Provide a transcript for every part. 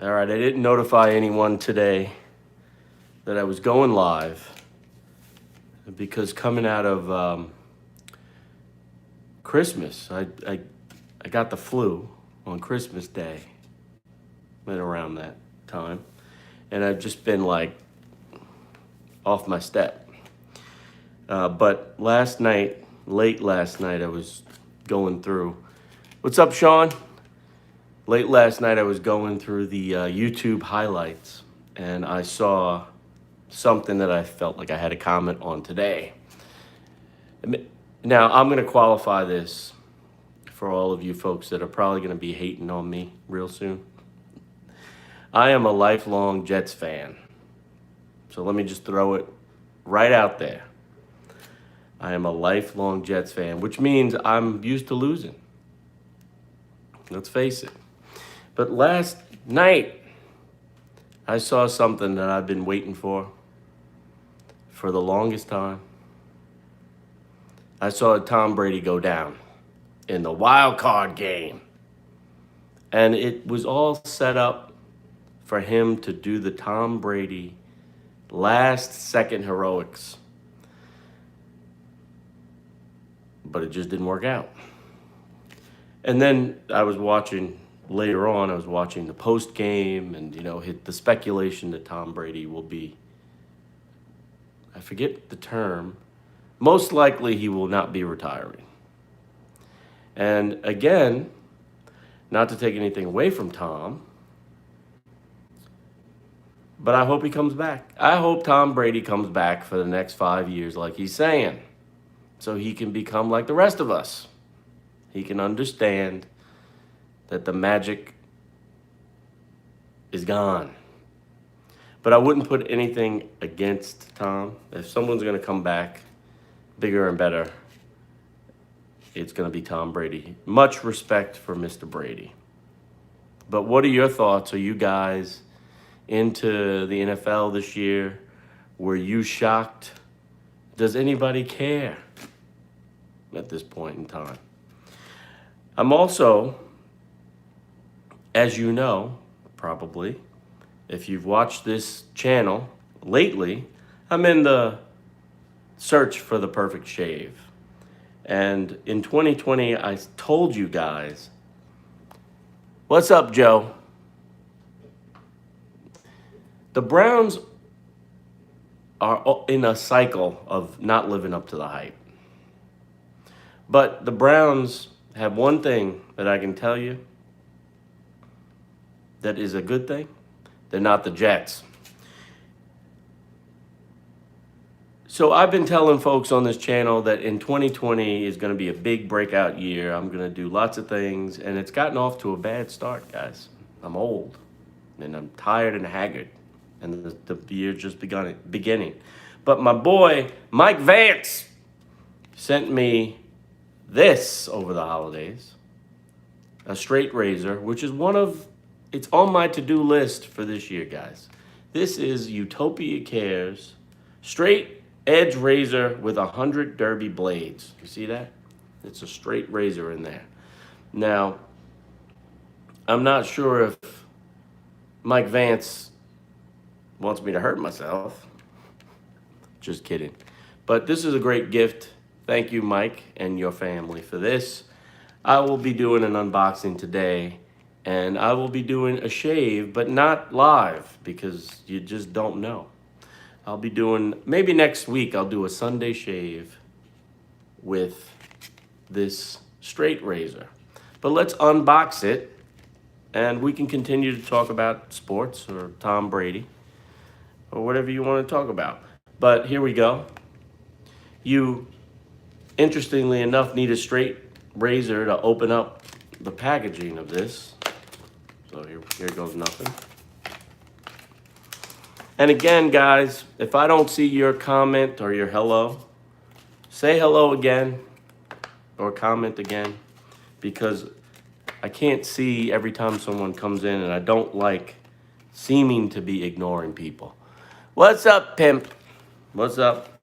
All right, I didn't notify anyone today that I was going live because coming out of Christmas, I got the flu on Christmas Day, right around that time, and I've just been like off my step. But last night, late last night, I was going through. What's up, Sean? Late last night, I was going through the YouTube highlights, and I saw something that I felt like I had a comment on today. Now, I'm going to qualify this for all of you folks that are probably going to be hating on me real soon. I am a lifelong Jets fan. So let me just throw it right out there. I am a lifelong Jets fan, which means I'm used to losing. Let's face it. But last night, I saw something that I've been waiting for the longest time. I saw Tom Brady go down in the wild card game. And it was all set up for him to do the Tom Brady last second heroics. But it just didn't work out. And then I was watching later on, I was watching the post game and, the speculation that Tom Brady will be, I forget the term, most likely he will not be retiring. And again, not to take anything away from Tom, but I hope he comes back. I hope Tom Brady comes back for the next 5 years like he's saying, so he can become like the rest of us. He can understand that the magic is gone. But I wouldn't put anything against Tom. If someone's going to come back bigger and better, it's going to be Tom Brady. Much respect for Mr. Brady. But what are your thoughts? Are you guys into the NFL this year? Were you shocked? Does anybody care at this point in time? I'm also, as you know, probably, if you've watched this channel lately, I'm in the search for the perfect shave. And in 2020, I told you guys, what's up, Joe? The Browns are in a cycle of not living up to the hype. But the Browns have one thing that I can tell you that is a good thing. They're not the Jets. So I've been telling folks on this channel that in 2020 is going to be a big breakout year. I'm going to do lots of things, and it's gotten off to a bad start, guys. I'm old, and I'm tired and haggard, and the year just beginning. But my boy, Mike Vance, sent me this over the holidays, a straight razor, which is it's on my to-do list for this year, guys. This is Utopia Cares straight edge razor with 100 derby blades. You see that? It's a straight razor in there. Now, I'm not sure if Mike Vance wants me to hurt myself. Just kidding. But this is a great gift. Thank you, Mike, and your family for this. I will be doing an unboxing today, and I will be doing a shave, but not live because you just don't know. I'll be doing, maybe next week, I'll do a Sunday shave with this straight razor. But let's unbox it, and we can continue to talk about sports or Tom Brady or whatever you want to talk about. But here we go. You, interestingly enough, need a straight razor to open up the packaging of this. So here goes nothing. And again, guys, if I don't see your comment or your hello, say hello again or comment again, because I can't see every time someone comes in, and I don't like seeming to be ignoring people. What's up, pimp? What's up?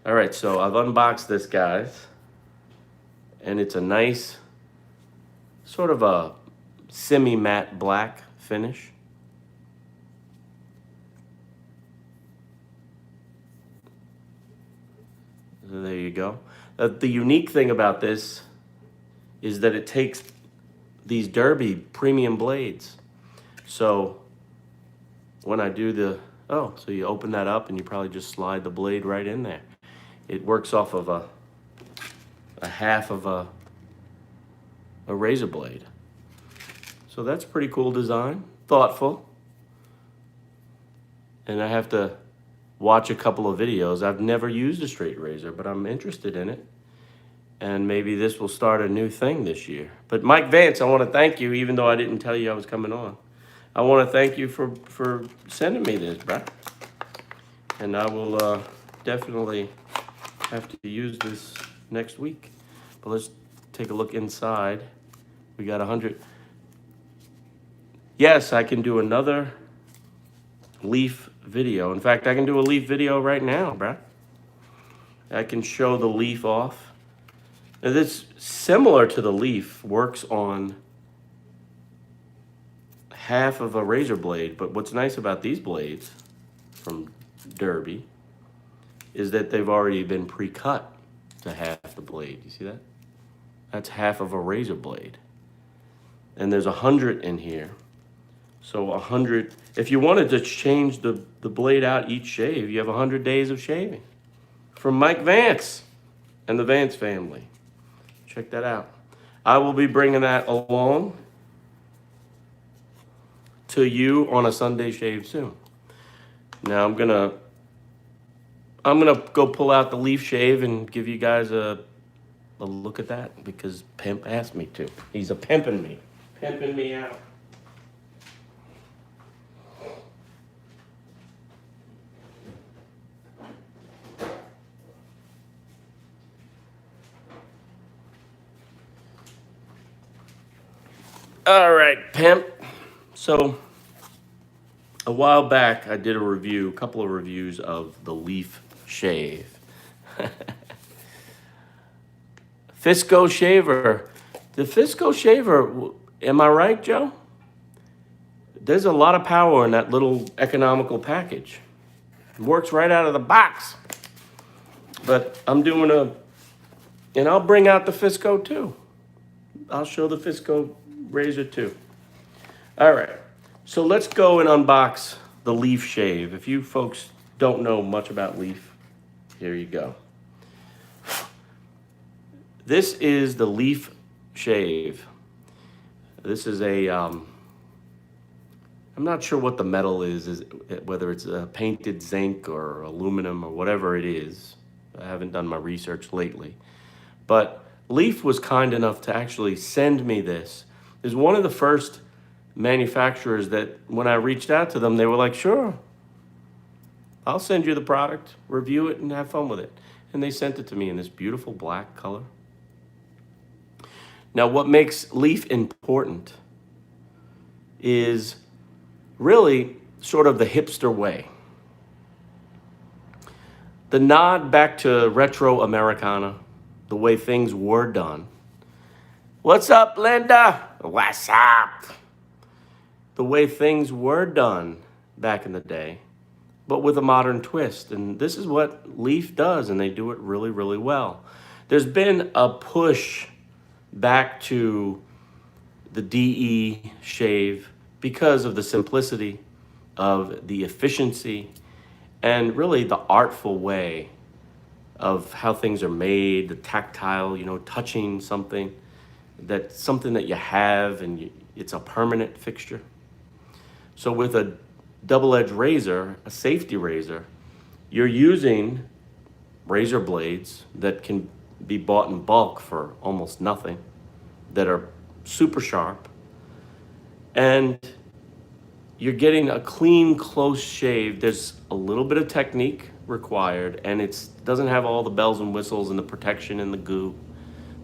All right, so I've unboxed this, guys, and it's a nice sort of a semi-matte black finish. So there you go. The unique thing about this is that it takes these Derby premium blades. So when I do so you open that up and you probably just slide the blade right in there. It works off of a half of a razor blade. So that's a pretty cool design, thoughtful. And I have to watch a couple of videos. I've never used a straight razor, but I'm interested in it. And maybe this will start a new thing this year. But Mike Vance, I want to thank you, even though I didn't tell you I was coming on. I want to thank you for sending me this, bruh. And I will definitely have to use this next week. But let's take a look inside. We got 100. Yes, I can do another leaf video. In fact, I can do a leaf video right now, bruh. I can show the leaf off. Now, this, similar to the leaf, works on half of a razor blade, but what's nice about these blades from Derby is that they've already been pre-cut to half the blade. You see that? That's half of a razor blade. And there's 100 in here. So 100, if you wanted to change the blade out each shave, you have 100 days of shaving. From Mike Vance and the Vance family. Check that out. I will be bringing that along to you on a Sunday shave soon. Now I'm gonna go pull out the leaf shave and give you guys a look at that because Pimp asked me to. He's pimping me out. All right, Pimp. So a while back, I did a couple of reviews of the leaf shave. Fiske shaver. The Fiske shaver, am I right, Joe? There's a lot of power in that little economical package. It works right out of the box. But I'm doing and I'll bring out the Fiske too. I'll show the Fiske razor too. All right. So let's go and unbox the leaf shave. If you folks don't know much about leaf, here you go. This is the leaf shave. This is I'm not sure what the metal is whether it's a painted zinc or aluminum or whatever it is. I haven't done my research lately. But Leaf was kind enough to actually send me this. It's one of the first manufacturers that when I reached out to them, they were like, sure, I'll send you the product, review it, and have fun with it. And they sent it to me in this beautiful black color. Now, what makes Leaf important is really sort of the hipster way. The nod back to retro Americana, the way things were done. What's up, Linda? What's up? The way things were done back in the day, but with a modern twist. And this is what Leaf does, and they do it really, really well. There's been a push back to the DE shave because of the simplicity of the efficiency and really the artful way of how things are made, the tactile, touching something that you have and it's a permanent fixture. So with a double-edged razor, a safety razor, you're using razor blades that can be bought in bulk for almost nothing, that are super sharp, and you're getting a clean, close shave. There's a little bit of technique required, and it doesn't have all the bells and whistles and the protection and the goo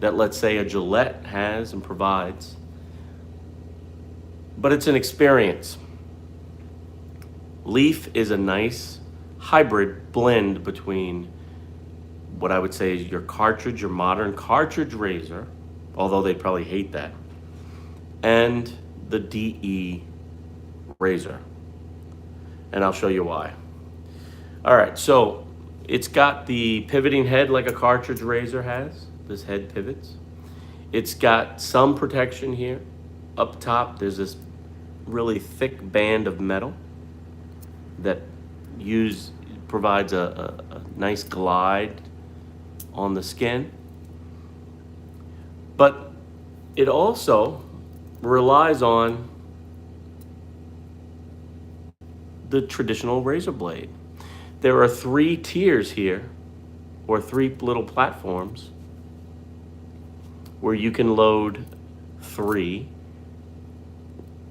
that, let's say, a Gillette has and provides. But it's an experience. Leaf is a nice hybrid blend between what I would say is your modern cartridge razor, although they'd probably hate that, and the DE razor. And I'll show you why. All right, so it's got the pivoting head like a cartridge razor has. This head pivots. It's got some protection here. Up top, there's this really thick band of metal that provides a nice glide on the skin. But it also relies on the traditional razor blade. There are 3 tiers here, or 3 little platforms, where you can load 3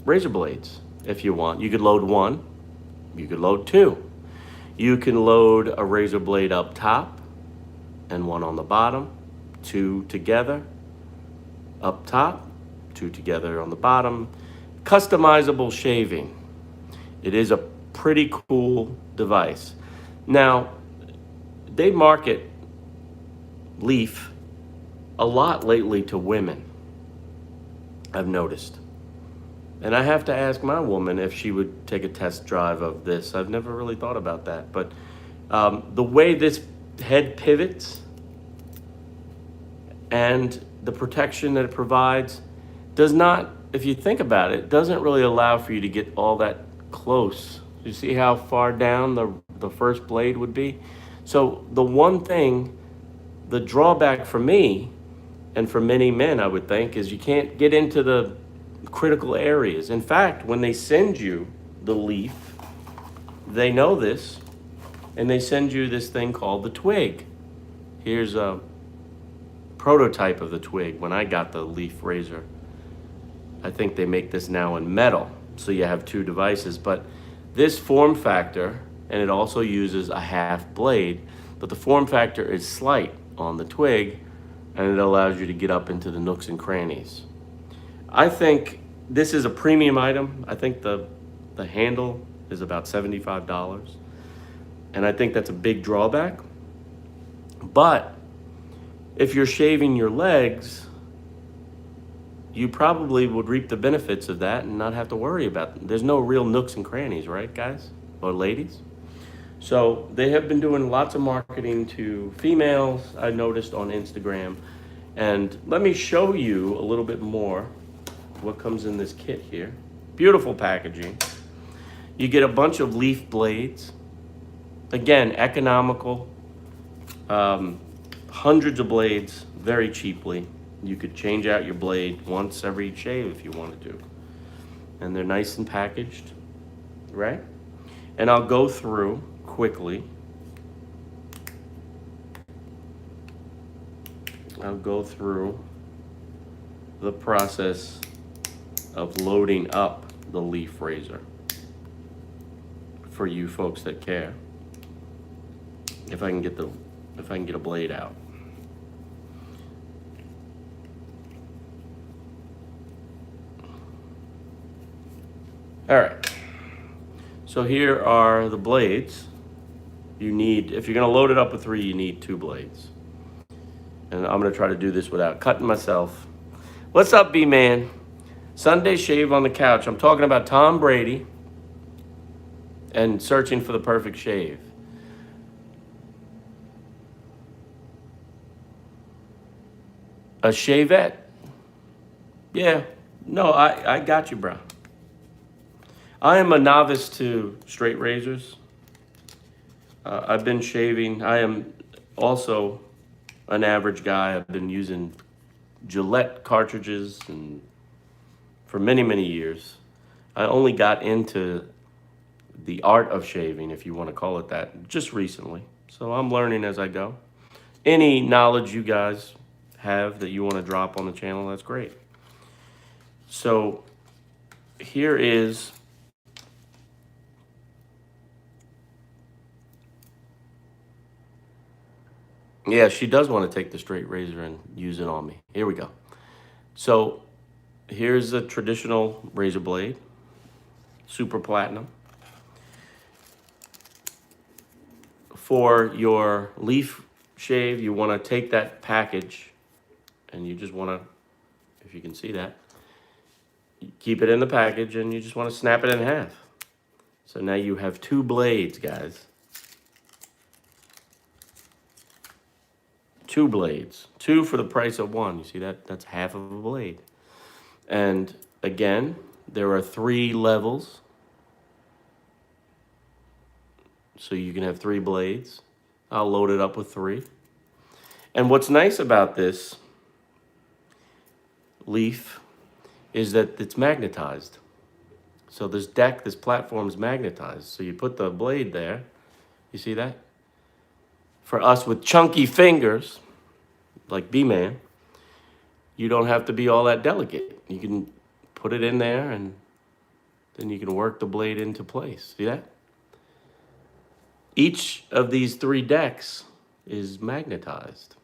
razor blades if you want. You could load 1, you could load 2. You can load a razor blade up top and 1 on the bottom, 2 together, up top, 2 together on the bottom. Customizable shaving. It is a pretty cool device. Now, they market leaf a lot lately to women, I've noticed. And I have to ask my woman if she would take a test drive of this. I've never really thought about that. But the way this head pivots and the protection that it provides does not, if you think about it, doesn't really allow for you to get all that close. You see how far down the first blade would be? So the one thing, the drawback for me, and for many men, I would think, is you can't get into the critical areas. In fact, when they send you the leaf, they know this, and they send you this thing called the twig. Here's a prototype of the twig when I got the leaf razor. I think they make this now in metal, so you have 2 devices. But this form factor, and it also uses a half blade, but the form factor is slight on the twig, and it allows you to get up into the nooks and crannies. I think this is a premium item. I think the handle is about $75, and I think that's a big drawback. But if you're shaving your legs, you probably would reap the benefits of that and not have to worry about them. There's no real nooks and crannies, right, guys or ladies? So they have been doing lots of marketing to females, I noticed on Instagram. And let me show you a little bit more what comes in this kit here. Beautiful packaging. You get a bunch of leaf blades. Again, economical. Hundreds of blades, very cheaply. You could change out your blade once every shave if you wanted to. And they're nice and packaged, right? And I'll go through quickly. I'll go through the process of loading up the leaf razor for you folks that care. If I can get a blade out. All right. So here are the blades. You need, if you're gonna load it up with 3, you need 2 blades. And I'm gonna try to do this without cutting myself. What's up, B-Man? Sunday shave on the couch. I'm talking about Tom Brady and searching for the perfect shave. A shavette. Yeah, no, I got you, bro. I am a novice to straight razors. I've been shaving. I am also an average guy. I've been using Gillette cartridges and for many, many years. I only got into the art of shaving, if you want to call it that, just recently. So I'm learning as I go. Any knowledge you guys have that you want to drop on the channel, that's great. So here is yeah, she does want to take the straight razor and use it on me. Here we go. So here's a traditional razor blade, super platinum. For your leaf shave, you want to take that package and you just want to, if you can see that, You keep it in the package and you just want to snap it in half. So now you have 2 blades, guys. 2 blades. 2 for the price of 1. You see that? That's half of a blade. And again, there are 3 levels. So you can have 3 blades. I'll load it up with 3. And what's nice about this leaf is that it's magnetized. So this platform is magnetized. So you put the blade there. You see that? For us with chunky fingers, like B-Man, you don't have to be all that delicate. You can put it in there and then you can work the blade into place. See that? Each of these 3 decks is magnetized.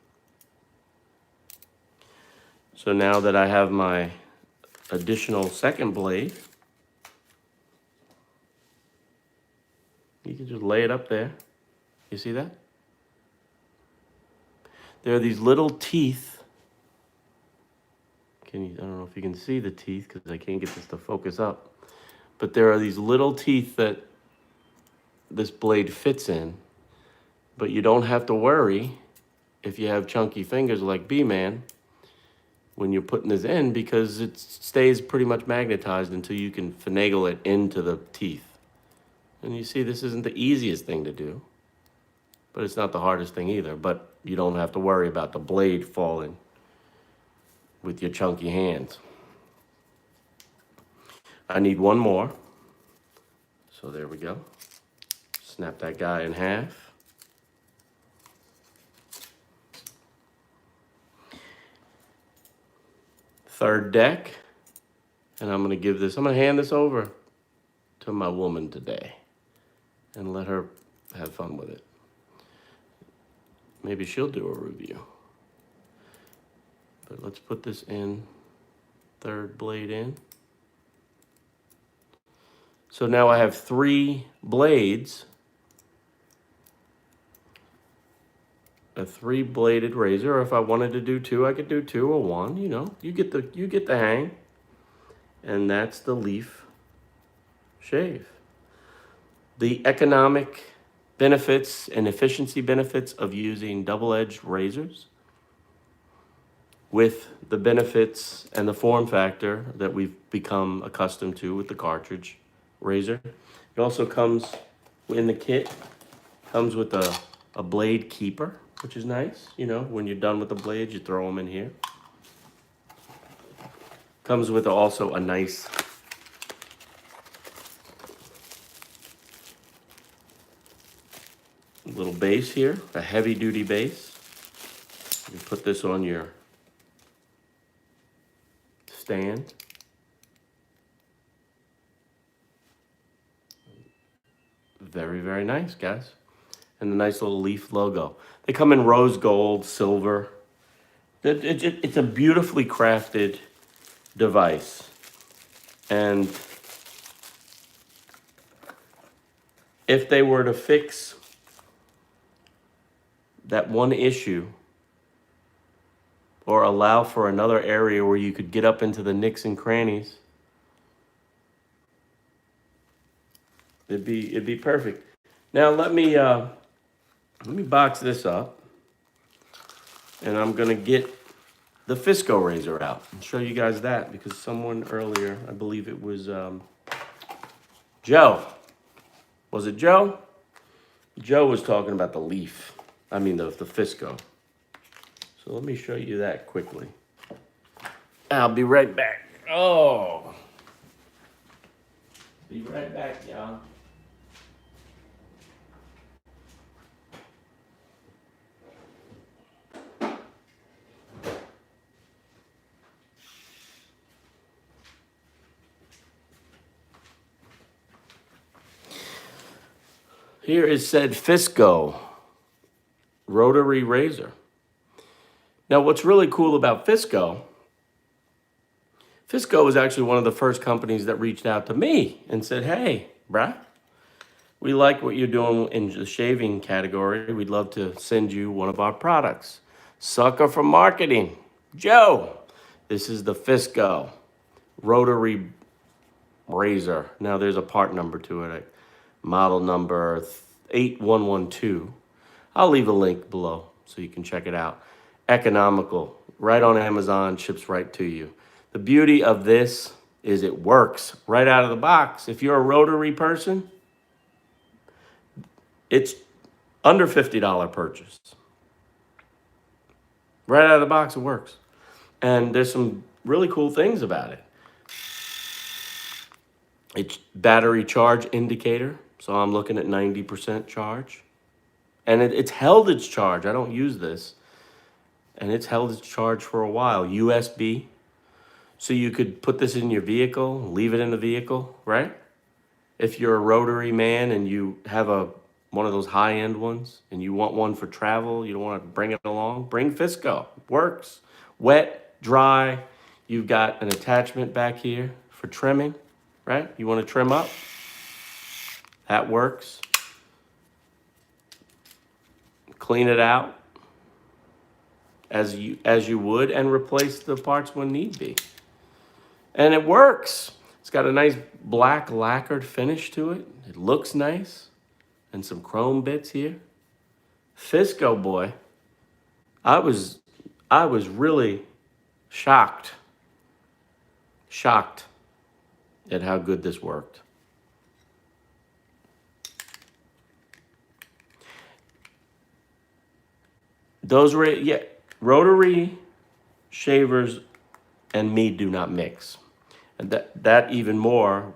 So now that I have my additional second blade, you can just lay it up there. You see that? There are these little teeth. I don't know if you can see the teeth because I can't get this to focus up. But there are these little teeth that this blade fits in. But you don't have to worry if you have chunky fingers like B-Man when you're putting this in, because it stays pretty much magnetized until you can finagle it into the teeth. And you see, this isn't the easiest thing to do, but it's not the hardest thing either. But you don't have to worry about the blade falling with your chunky hands. I need 1 more. So there we go. Snap that guy in half. Third deck. And I'm going to hand this over to my woman today and let her have fun with it. Maybe she'll do a review. But let's put this in, 3rd blade in. So now I have 3 blades, a 3-bladed razor. Or if I wanted to do 2, I could do 2 or 1. You know, you get the hang. And that's the leaf shave. The economic benefits and efficiency benefits of using double-edged razors with the benefits and the form factor that we've become accustomed to with the cartridge razor. It also comes in the kit, comes with a blade keeper, which is nice. You know, when you're done with the blades, you throw them in here. Comes with also a nice little base here, a heavy-duty base. You put this on your stand. Very, very nice, guys. And a nice little leaf logo. They come in rose gold, silver. It's a beautifully crafted device. And if they were to fix that one issue or allow for another area where you could get up into the nooks and crannies, it'd be perfect. Now let me box this up, and I'm gonna get the Fiske razor out and show you guys that, because someone earlier, I believe it was Joe. Was it Joe? Joe was talking about the leaf. I mean the Fiske. So let me show you that quickly. I'll be right back. Oh. Be right back, y'all. Here is said Fiske rotary razor. Now, what's really cool about Fiske was actually one of the first companies that reached out to me and said, hey, bruh, we like what you're doing in the shaving category. We'd love to send you one of our products. Sucker for marketing. Joe, this is the Fiske rotary razor. Now there's a part number to it, model number 8112. I'll leave a link below so you can check it out. Economical, right on Amazon, ships right to you. The beauty of this is it works right out of the box. If you're a rotary person, it's under $50 purchase. Right out of the box, it works. And there's some really cool things about it. It's battery charge indicator, so I'm looking at 90% charge. And it's held its charge. I don't use this. And it's held its charge for a while. USB. So you could put this in your vehicle, leave it in the vehicle, right? If you're a rotary man and you have one of those high-end ones and you want one for travel, you don't want to bring it along, bring Fiske. Works. Wet, dry. You've got an attachment back here for trimming, right? You want to trim up? That works. Clean it out as you would and replace the parts when need be. And it works. It's got a nice black lacquered finish to it. It looks nice. And some chrome bits here. Fiske, boy. I was really shocked at how good this worked. Rotary shavers and me do not mix. And that even more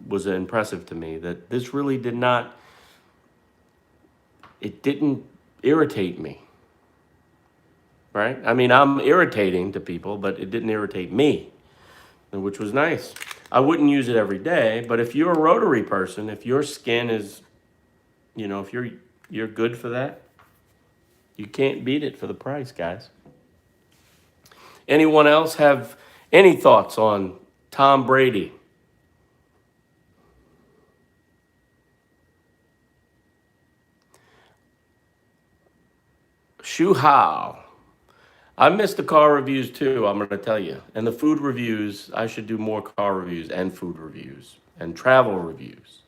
was impressive to me, that this really didn't irritate me, right? I mean, I'm irritating to people, but it didn't irritate me, which was nice. I wouldn't use it every day, but if you're a rotary person, if your skin is, if you're good for that, you can't beat it for the price, guys. Anyone else have any thoughts on Tom Brady? Shuhao. I missed the car reviews too, I'm going to tell you. And the food reviews, I should do more car reviews and food reviews and travel reviews.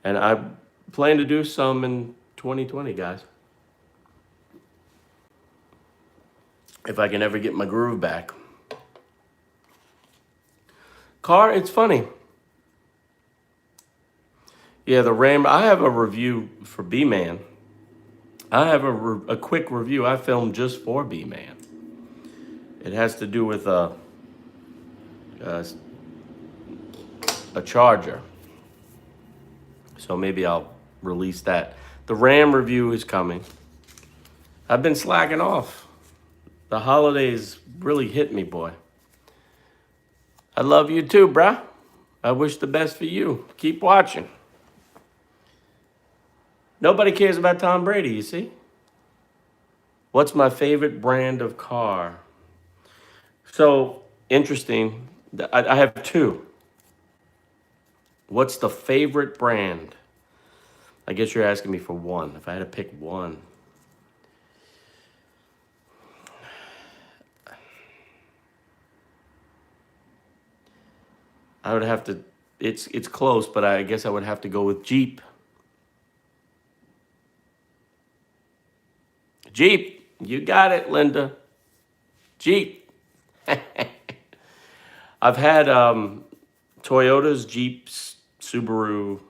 And I plan to do some in 2020, guys. If I can ever get my groove back. Car, it's funny. Yeah, the Ram, I have a review for B-Man. I have a quick review I filmed just for B-Man. It has to do with a charger. So maybe I'll release that. The Ram review is coming. I've been slacking off. The holidays really hit me, boy. I love you too, bruh. I wish the best for you. Keep watching. Nobody cares about Tom Brady, you see? What's my favorite brand of car? So, interesting. I have two. What's the favorite brand? I guess you're asking me for one. If I had to pick one. I would have to, it's close, but I guess I would have to go with Jeep. Jeep, you got it, Linda. Jeep. I've had Toyotas, Jeeps, Subaru.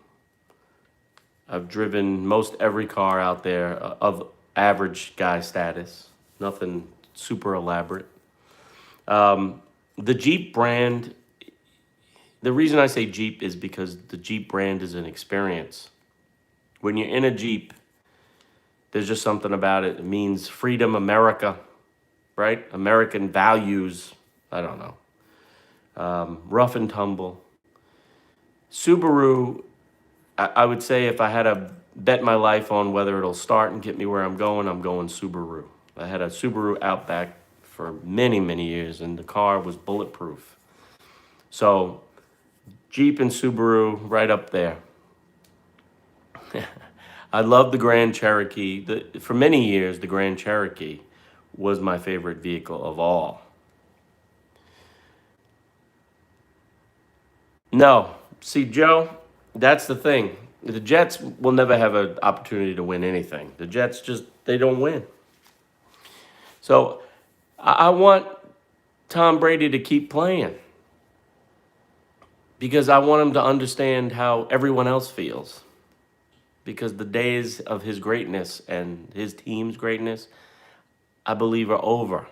I've driven most every car out there of average guy status. Nothing super elaborate. The Jeep brand, the reason I say Jeep is because the Jeep brand is an experience. When you're in a Jeep, there's just something about it. It means freedom, America, right? American values. I don't know. Rough and tumble. Subaru, I would say if I had to bet my life on whether it'll start and get me where I'm going Subaru. I had a Subaru Outback for many, many years, and the car was bulletproof. So Jeep and Subaru right up there. I love the Grand Cherokee. For many years, the Grand Cherokee was my favorite vehicle of all. No. See, Joe, that's the thing. The Jets will never have an opportunity to win anything. The Jets just, they don't win. So I want Tom Brady to keep playing because I want him to understand how everyone else feels. Because the days of his greatness and his team's greatness, I believe, are over.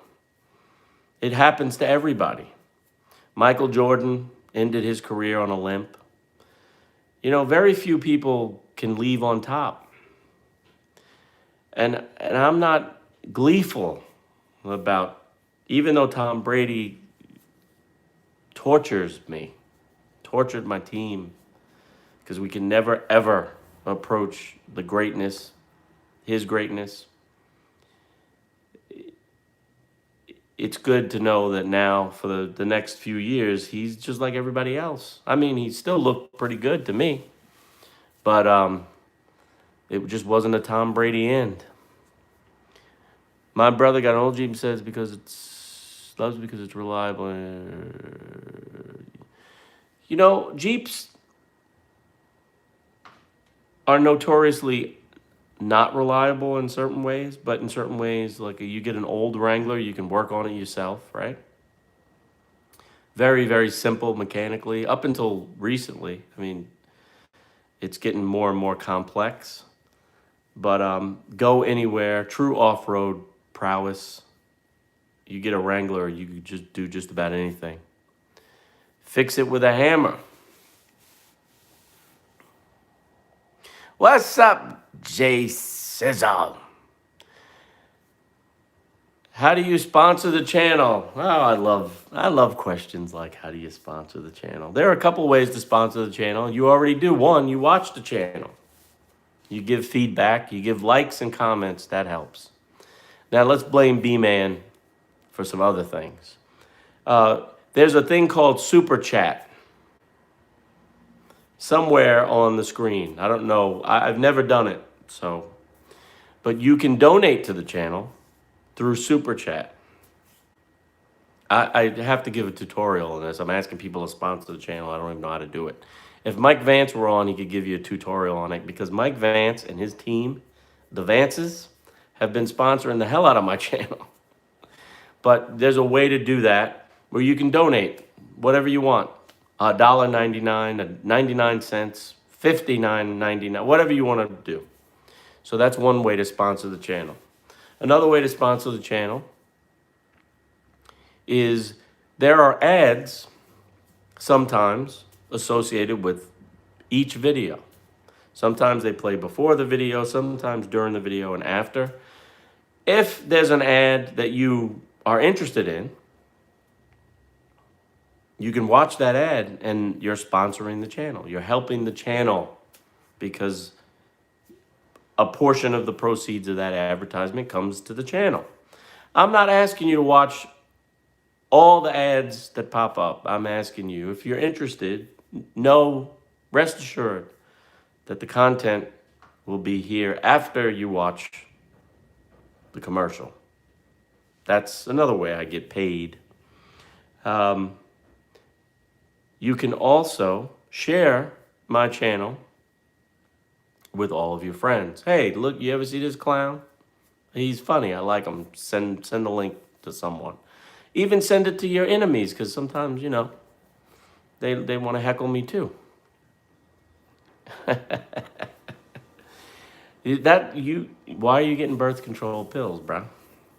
It happens to everybody. Michael Jordan ended his career on a limp. You know, very few people can leave on top. And I'm not gleeful about, even though Tom Brady tortured my team, because we can never, ever approach the greatness, his greatness. It's good to know that now for the next few years, he's just like everybody else. I mean, he still looked pretty good to me, but it just wasn't a Tom Brady end. My brother got an old Jeep and says because it's reliable. You know, Jeeps are notoriously not reliable in certain ways, but in certain ways, like you get an old Wrangler, you can work on it yourself, right? Very, very simple mechanically. Up until recently, I mean, it's getting more and more complex. But go anywhere, true off-road prowess. You get a Wrangler, you can just do just about anything. Fix it with a hammer. What's up, Jay Sizzle? How do you sponsor the channel? Oh, I love questions like how do you sponsor the channel? There are a couple ways to sponsor the channel. You already do. One, you watch the channel. You give feedback, you give likes and comments, that helps. Now let's blame B-Man for some other things. There's a thing called Super Chat somewhere on the screen. I don't know. I've never done it, but you can donate to the channel through Super Chat. I have to give a tutorial on this. I'm asking people to sponsor the channel. I don't even know how to do it. If Mike Vance were on, he could give you a tutorial on it because Mike Vance and his team, the Vances, have been sponsoring the hell out of my channel. But there's a way to do that where you can donate whatever you want. $1.99, 99 cents, $59.99, whatever you want to do. So that's one way to sponsor the channel. Another way to sponsor the channel is there are ads sometimes associated with each video. Sometimes they play before the video, sometimes during the video and after. If there's an ad that you are interested in, you can watch that ad and you're sponsoring the channel. You're helping the channel because a portion of the proceeds of that advertisement comes to the channel. I'm not asking you to watch all the ads that pop up. I'm asking you, if you're interested, rest assured that the content will be here after you watch the commercial. That's another way I get paid. You can also share my channel with all of your friends. Hey, look, you ever see this clown? He's funny. I like him. Send a link to someone. Even send it to your enemies, because sometimes, they want to heckle me too. Why are you getting birth control pills, bro?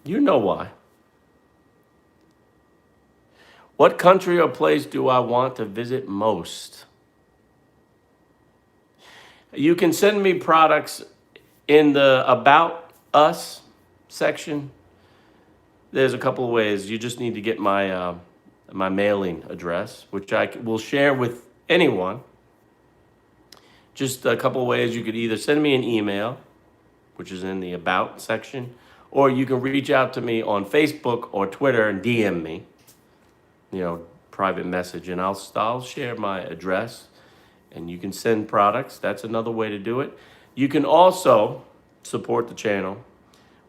You know why. What country or place do I want to visit most? You can send me products in the About Us section. There's a couple of ways. You just need to get my my mailing address, which I will share with anyone. Just a couple of ways. You could either send me an email, which is in the About section, or you can reach out to me on Facebook or Twitter and DM me, private message, and I'll share my address, and you can send products. That's another way to do it. You can also support the channel.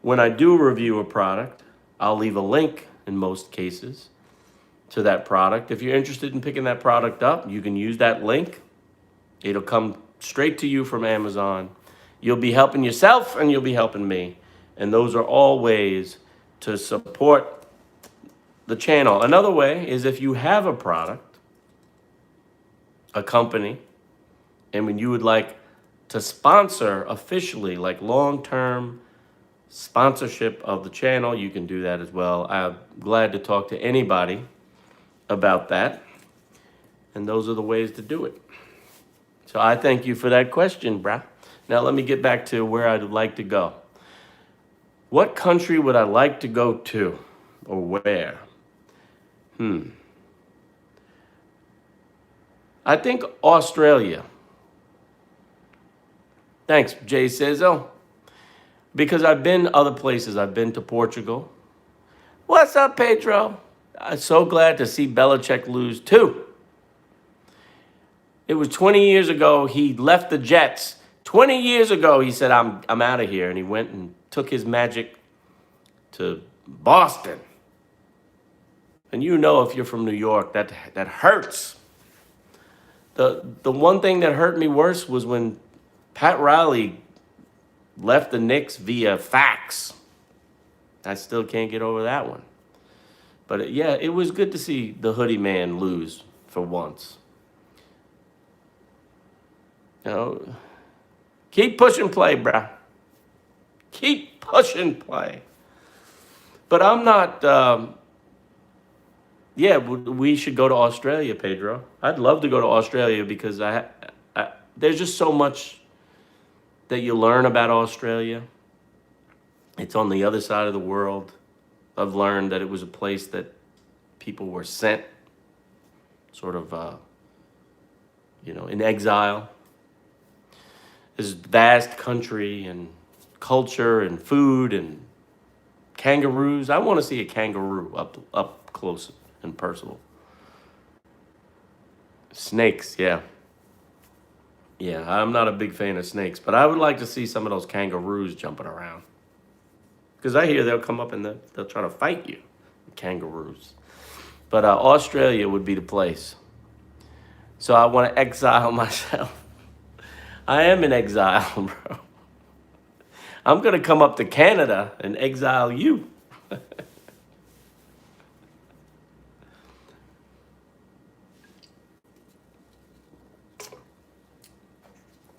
When I do review a product, I'll leave a link in most cases to that product. If you're interested in picking that product up, you can use that link. It'll come straight to you from Amazon. You'll be helping yourself and you'll be helping me. And those are all ways to support the channel. Another way is if you have a product, a company, and when you would like to sponsor officially, like long-term sponsorship of the channel, you can do that as well. I'm glad to talk to anybody about that. And those are the ways to do it. So I thank you for that question, brah. Now let me get back to where I'd like to go. What country would I like to go to, or where? I think Australia. Thanks, Jay Sizzo. Because I've been other places. I've been to Portugal. What's up, Pedro? I'm so glad to see Belichick lose too. It was 20 years ago he left the Jets. 20 years ago he said, I'm out of here. And he went and took his magic to Boston. And you know, if you're from New York, that hurts. The one thing that hurt me worse was when Pat Riley left the Knicks via fax. I still can't get over that one. But it was good to see the hoodie man lose for once. You know, keep pushing play, bruh. Keep pushing play. But I'm not, we should go to Australia, Pedro. I'd love to go to Australia because there's just so much that you learn about Australia. It's on the other side of the world. I've learned that it was a place that people were sent, sort of, in exile. This vast country and culture and food and kangaroos. I want to see a kangaroo up close and personal. Snakes, yeah. Yeah, I'm not a big fan of snakes, but I would like to see some of those kangaroos jumping around. Because I hear they'll come up and they'll try to fight you, kangaroos. But Australia would be the place. So I want to exile myself. I am in exile, bro. I'm going to come up to Canada and exile you.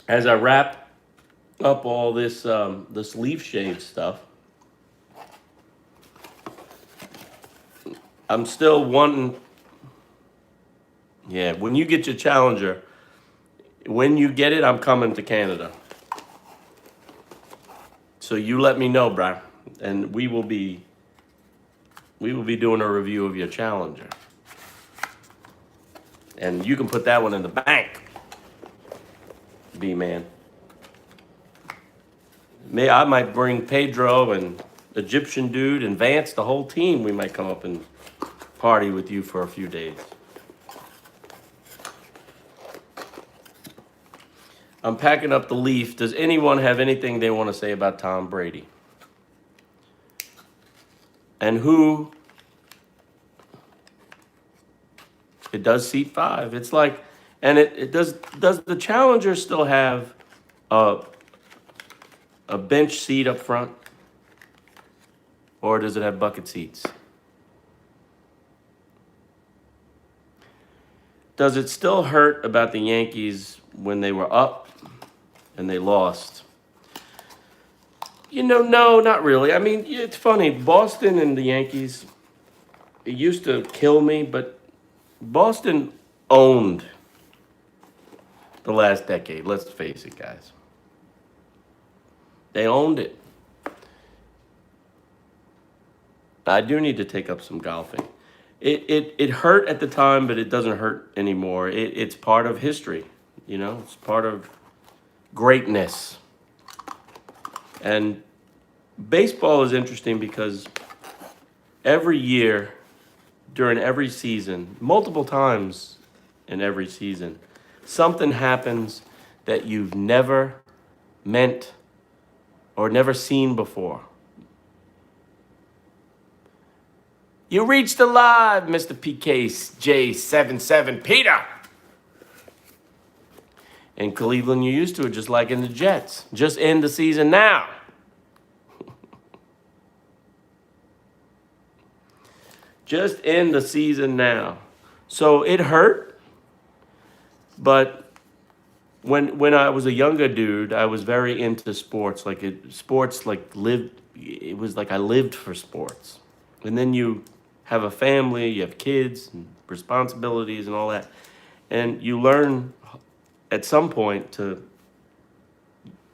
As I wrap up all this this leaf shade stuff, I'm still wanting. Yeah, when you get your Challenger, when you get it, I'm coming to Canada. So you let me know, bruh, and we will be doing a review of your Challenger, and you can put that one in the bank. B-man. I might bring Pedro and Egyptian dude and Vance, the whole team. We might come up and party with you for a few days. I'm packing up the leaf. Does anyone have anything they want to say about Tom Brady? And who? It does seat 5. It's like, and it does the Challenger still have a bench seat up front? Or does it have bucket seats? Does it still hurt about the Yankees when they were up and they lost? No, not really. I mean, it's funny. Boston and the Yankees, it used to kill me, but Boston owned the last decade. Let's face it, guys. They owned it. I do need to take up some golfing. It hurt at the time, but it doesn't hurt anymore. It's part of history, It's part of greatness. And baseball is interesting because every year, during every season, multiple times in every season, something happens that you've never meant or never seen before. You reached alive, Mr. PKJ77 Peter. In Cleveland, you're used to it, just like in the Jets. Just end the season now. Just end the season now. So it hurt, but when I was a younger dude, I was very into sports. It was like I lived for sports. And then you have a family, you have kids, and responsibilities, and all that, and you learn at some point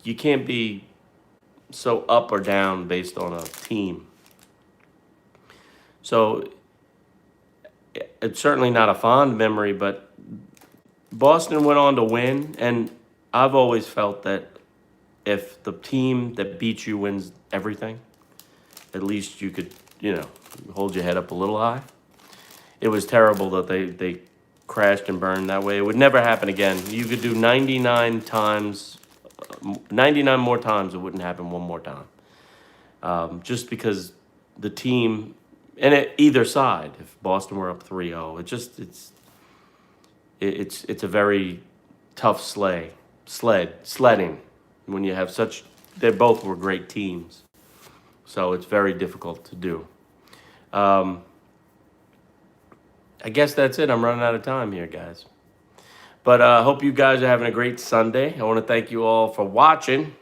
you can't be so up or down based on a team. So it's certainly not a fond memory, but Boston went on to win, and I've always felt that if the team that beats you wins everything, at least you could, hold your head up a little high. It was terrible that they crashed and burned that way. It would never happen again. You could do 99 more times, it wouldn't happen one more time. Just because the team, and at either side, if Boston were up 3-0, it's a very tough sledding when you have they both were great teams. So it's very difficult to do. I guess that's it. I'm running out of time here, guys. But I hope you guys are having a great Sunday. I want to thank you all for watching,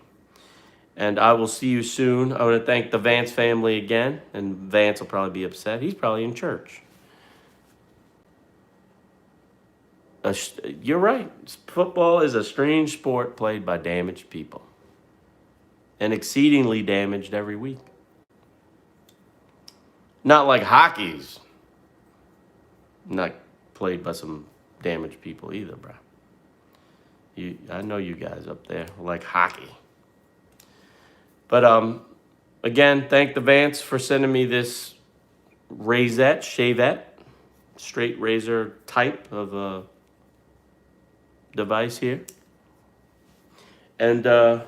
and I will see you soon. I want to thank the Vance family again, and Vance will probably be upset. He's probably in church. You're right. Football is a strange sport played by damaged people, and exceedingly damaged every week. Not like hockey's not played by some damaged people either, bro. I know you guys up there like hockey. But again, thank the Vance for sending me this Shavette, straight razor type of device here. And I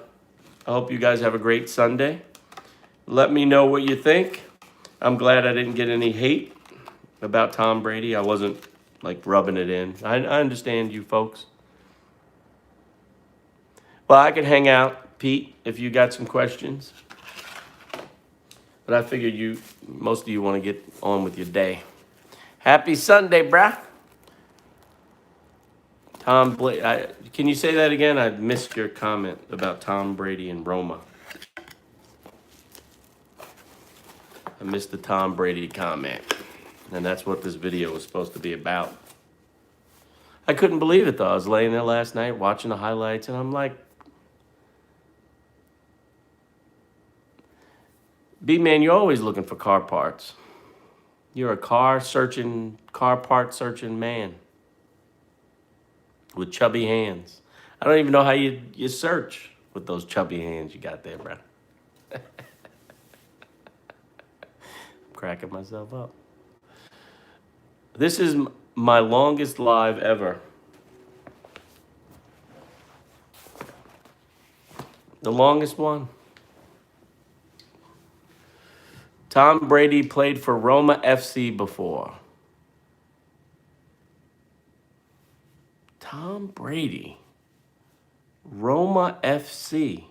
hope you guys have a great Sunday. Let me know what you think. I'm glad I didn't get any hate about Tom Brady. I wasn't like rubbing it in. I understand you folks. Well, I could hang out, Pete, if you got some questions. But I figured most of you want to get on with your day. Happy Sunday, brah. Can you say that again? I missed your comment about Tom Brady and Roma. I missed the Tom Brady comment. And that's what this video was supposed to be about. I couldn't believe it, though. I was laying there last night watching the highlights, and I'm like, B-Man, you're always looking for car parts. You're a car part searching man with chubby hands. I don't even know how you search with those chubby hands you got there, bro. I'm cracking myself up. This is my longest live ever. The longest one. Tom Brady played for Roma FC before. Tom Brady. Roma FC.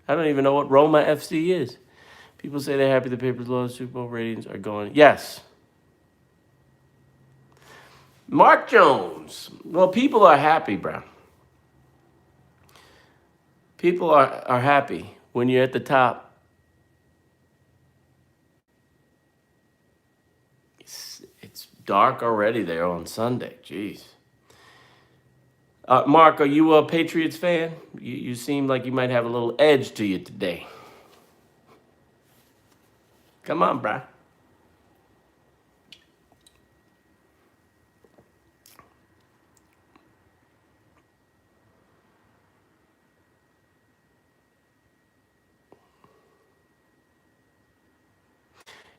I don't even know what Roma FC is. People say they're happy the Patriots lost. Super Bowl ratings are going. Yes. Mark Jones. Well, people are happy, bro. People are happy when you're at the top. It's dark already there on Sunday. Jeez. Mark, are you a Patriots fan? You seem like you might have a little edge to you today. Come on, bruh.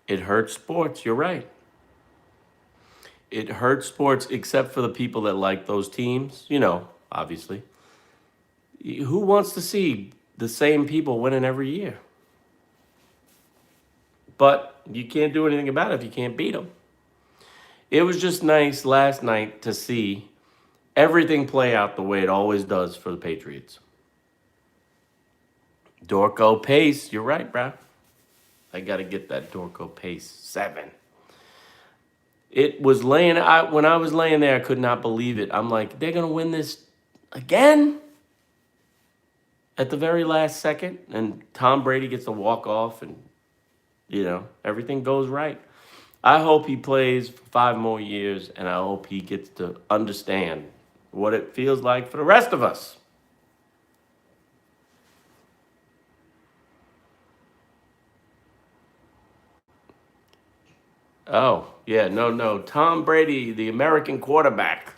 It hurts sports. You're right. It hurts sports except for the people that like those teams. Obviously. Who wants to see the same people winning every year? but you can't do anything about it if you can't beat them. It was just nice last night to see everything play out the way it always does for the Patriots. Dorco pace, you're right, bro. I got to get that Dorco pace 7. It was when I was laying there, I could not believe it. I'm like, they're going to win this again? At the very last second, and Tom Brady gets to walk off, and, everything goes right. I hope he plays for 5 more years, and I hope he gets to understand what it feels like for the rest of us. Oh, yeah, no. Tom Brady, the American quarterback.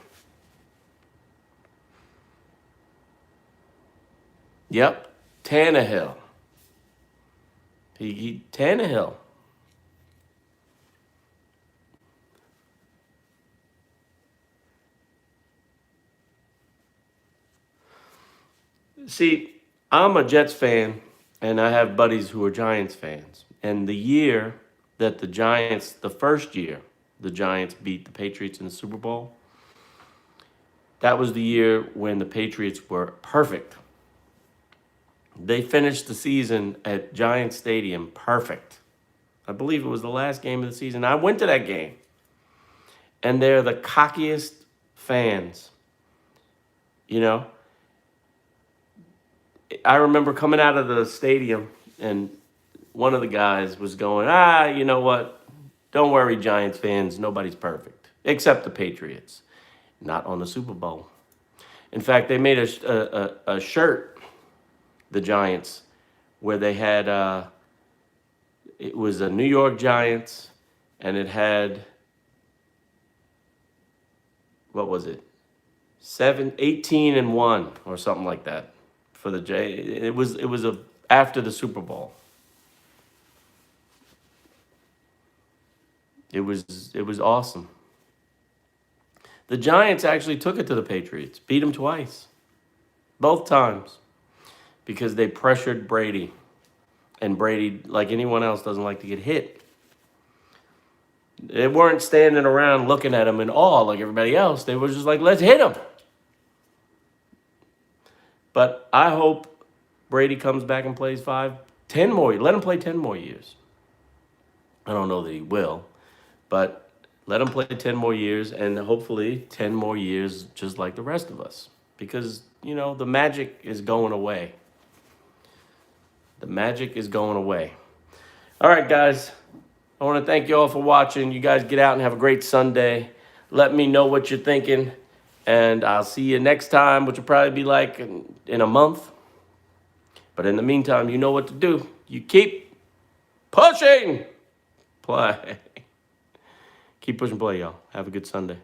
Yep, Tannehill. Tannehill. See, I'm a Jets fan, and I have buddies who are Giants fans. And the year that the first year the Giants beat the Patriots in the Super Bowl, that was the year when the Patriots were perfect. They finished the season at Giants Stadium perfect. I believe it was the last game of the season. I went to that game. And they're the cockiest fans. I remember coming out of the stadium, and one of the guys was going, you know what? Don't worry, Giants fans. Nobody's perfect, except the Patriots. Not on the Super Bowl. In fact, they made a shirt, the Giants, where they had, it was a New York Giants, and it had, what was it? 18-1 or something like that for the J. It was after the Super Bowl. It was awesome. The Giants actually took it to the Patriots, beat them twice, both times, because they pressured Brady, and Brady, like anyone else, doesn't like to get hit. They weren't standing around looking at him in awe like everybody else. They were just like, let's hit him. But I hope Brady comes back and plays 10 more. Let him play 10 more years. I don't know that he will, but let him play 10 more years, and hopefully 10 more years just like the rest of us. Because, the magic is going away. The magic is going away. All right, guys. I want to thank you all for watching. You guys get out and have a great Sunday. Let me know what you're thinking. And I'll see you next time, which will probably be like in a month. But in the meantime, you know what to do. You keep pushing play. Keep pushing play, y'all. Have a good Sunday.